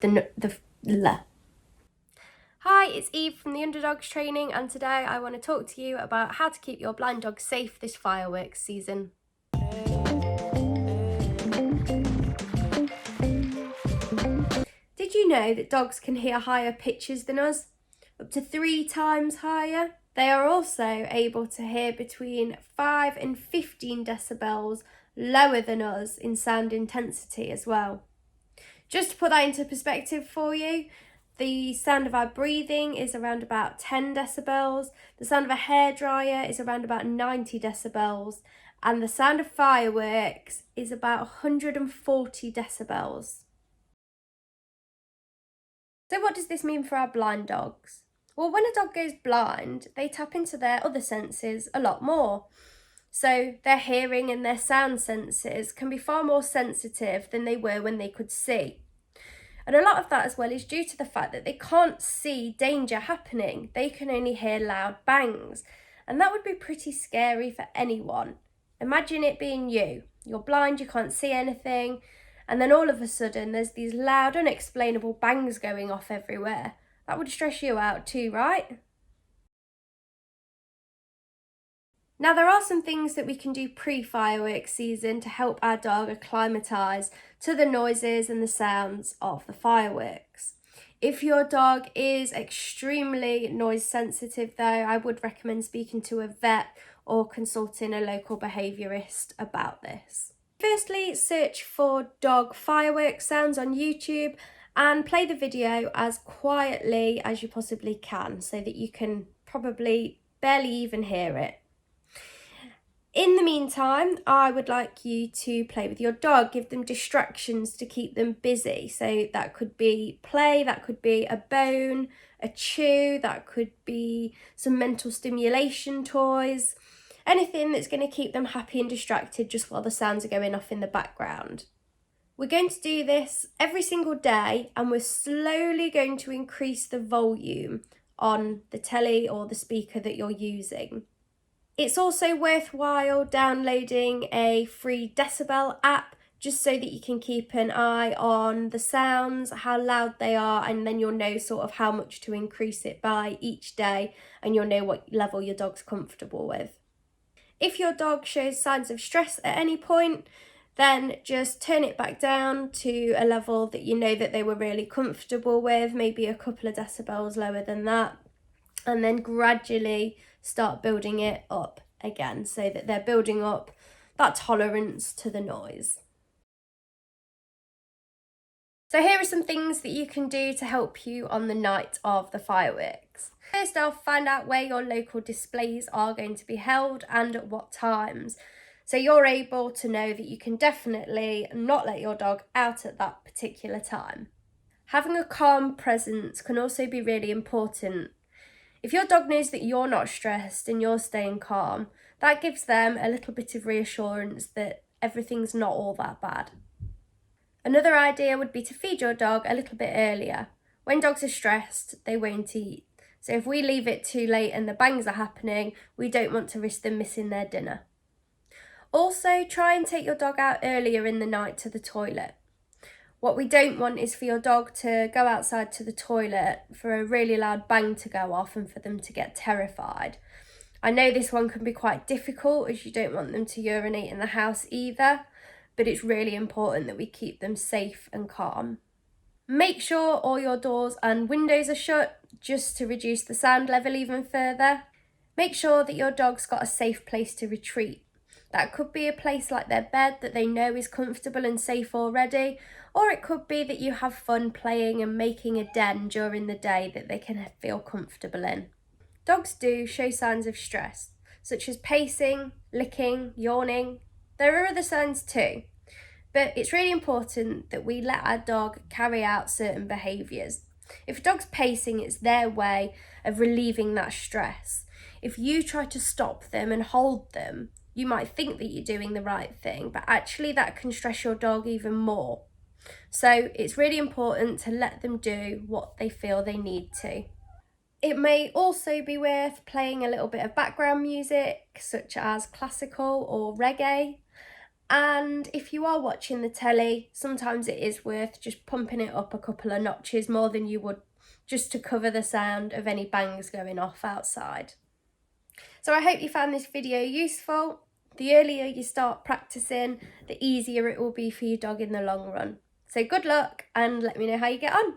Hi, it's Eve from the Underdogs Training, and today I want to talk to you about how to keep your blind dog safe this fireworks season. Did you know that dogs can hear higher pitches than us? Up to 3 times higher? They are also able to hear between 5 and 15 decibels lower than us in sound intensity as well. Just to put that into perspective for you, the sound of our breathing is around about 10 decibels, the sound of a hairdryer is around about 90 decibels, and the sound of fireworks is about 140 decibels. So what does this mean for our blind dogs? Well, when a dog goes blind, they tap into their other senses a lot more. So their hearing and their sound senses can be far more sensitive than they were when they could see. And a lot of that as well is due to the fact that they can't see danger happening. They can only hear loud bangs. And that would be pretty scary for anyone. Imagine it being you. You're blind, you can't see anything, and then all of a sudden there's these loud, unexplainable bangs going off everywhere. That would stress you out too, right? Now, there are some things that we can do pre-fireworks season to help our dog acclimatise to the noises and the sounds of the fireworks. If your dog is extremely noise sensitive though, I would recommend speaking to a vet or consulting a local behaviourist about this. Firstly, search for dog fireworks sounds on YouTube and play the video as quietly as you possibly can so that you can probably barely even hear it. In the meantime, I would like you to play with your dog, give them distractions to keep them busy. So that could be play, that could be a bone, a chew, that could be some mental stimulation toys, anything that's going to keep them happy and distracted just while the sounds are going off in the background. We're going to do this every single day, and we're slowly going to increase the volume on the telly or the speaker that you're using. It's also worthwhile downloading a free decibel app just so that you can keep an eye on the sounds, how loud they are, and then you'll know sort of how much to increase it by each day, and you'll know what level your dog's comfortable with. If your dog shows signs of stress at any point, then just turn it back down to a level that you know that they were really comfortable with, maybe a couple of decibels lower than that, and then gradually start building it up again so that they're building up that tolerance to the noise. So here are some things that you can do to help you on the night of the fireworks. First off, find out where your local displays are going to be held and at what times. So you're able to know that you can definitely not let your dog out at that particular time. Having a calm presence can also be really important. If your dog knows that you're not stressed and you're staying calm, that gives them a little bit of reassurance that everything's not all that bad. Another idea would be to feed your dog a little bit earlier. When dogs are stressed, they won't eat. So if we leave it too late and the bangs are happening, we don't want to risk them missing their dinner. Also, try and take your dog out earlier in the night to the toilet. What we don't want is for your dog to go outside to the toilet for a really loud bang to go off and for them to get terrified. I know this one can be quite difficult as you don't want them to urinate in the house either, but it's really important that we keep them safe and calm. Make sure all your doors and windows are shut just to reduce the sound level even further. Make sure that your dog's got a safe place to retreat. That could be a place like their bed that they know is comfortable and safe already, or it could be that you have fun playing and making a den during the day that they can feel comfortable in. Dogs do show signs of stress, such as pacing, licking, yawning. There are other signs too, but it's really important that we let our dog carry out certain behaviours. If a dog's pacing, it's their way of relieving that stress. If you try to stop them and hold them, you might think that you're doing the right thing, but actually that can stress your dog even more. So it's really important to let them do what they feel they need to. It may also be worth playing a little bit of background music, such as classical or reggae, And if you are watching the telly, sometimes it is worth just pumping it up a couple of notches more than you would, just to cover the sound of any bangs going off outside. So I hope you found this video useful. The earlier you start practicing, the easier it will be for your dog in the long run. So good luck and let me know how you get on.